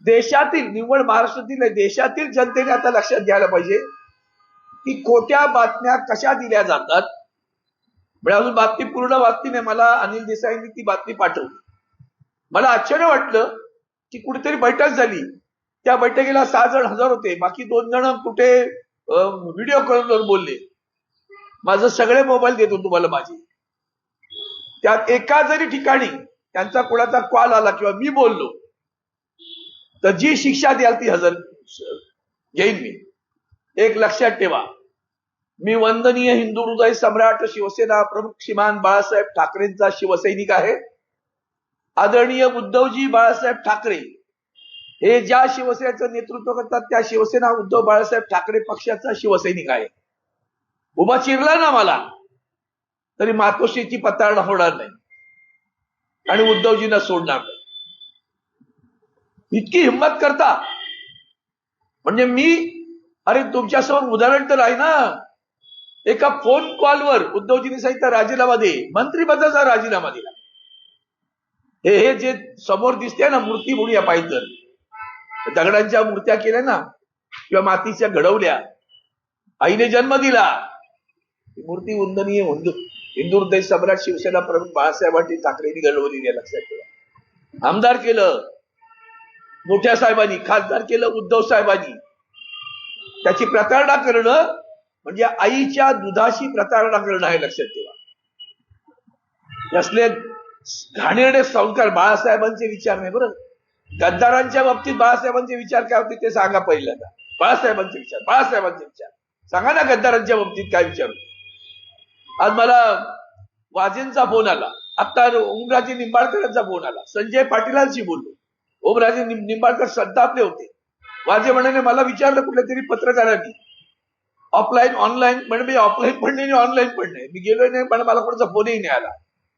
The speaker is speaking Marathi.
देशातील, निव्वळ महाराष्ट्रातील नाही, देशातील जनतेने आता लक्षात घ्यायला पाहिजे की खोट्या बातम्या कशा दिल्या जातात. म्हणजे अजून बातमी पूर्ण बातमी नाही, मला अनिल देसाईंनी ती बातमी पाठवली. मला आश्चर्य वाटलं की कुठेतरी बैठक झाली, त्या बैठकीला 6 जण हजर होते, बाकी 2 जण कुठे व्हिडिओ कॉलवर बोलले. माझं सगळे मोबाईल देतो तुम्हाला माझे. त्यात एका जरी ठिकाणी त्यांचा कोणाचा कॉल आला किंवा मी बोललो तर जी शिक्षा द्याल ती हजर घेईन मी. एक लक्षात ठेवा, मी वंदनीय हिंदू हृदय सम्राट शिवसेना प्रमुख श्रीमान बाळासाहेब ठाकरेंचा शिवसैनिक आहे. आदरणीय उद्धवजी बाळासाहेब ठाकरे हे ज्या शिवसेनेचं नेतृत्व करतात त्या शिवसेना उद्धव बाळासाहेब ठाकरे पक्षाचा शिवसैनिक आहे. उभा चिरला ना मला तरी मातोश्रीची पताळणा होणार नाही आणि उद्धवजींना सोडणार नाही. इतकी हिंमत करता म्हणजे मी, अरे तुमच्यासमोर उदाहरण तर आहे ना. एका फोन कॉलवर उद्धवजींनी सांगितलं राजीनामा दे, मंत्रिपदाचा राजीनामा दिला. हे जे समोर दिसते ना मूर्ती म्हणूया पाहिजे, दगडांच्या मूर्त्या केल्या ना किंवा मातीच्या घडवल्या, आईने जन्म दिला. मूर्ती वंदनीय हिंदू हृदय सम्राट शिवसेना प्रमुख बाळासाहेब ठाकरेंनी घडवलेली आहे, लक्षात ठेवा. आमदार केलं मोठ्या साहेबांनी, खासदार केलं उद्धव साहेबांनी. त्याची प्रतारणा करणं म्हणजे आईच्या दुधाशी प्रतारणा करणं आहे, लक्षात ठेवा. असले घाणेरडे संस्कार बाळासाहेबांचे विचार नाही बरं. गद्दारांच्या बाबतीत बाळासाहेबांचे विचार काय होते ते सांगा पहिल्यांदा. बाळासाहेबांचे विचार सांगा ना, गद्दारांच्या बाबतीत काय विचार होते. आज मला वाजेंचा फोन आला, आता ओमराजे निंबाळकरांचा फोन आला, संजय पाटीलांशी बोललो. ओमराजे निंबाळकर संतापले होते. वाजे म्हणाले मला विचारलं कुठल्या तरी पत्रकारांनी ऑफलाईन ऑनलाईन, म्हणजे मी ऑफलाईन पण नाही ऑनलाईन पण नाही, मी गेलोय नाही, पण मला कोणाचा फोनही नाही आला.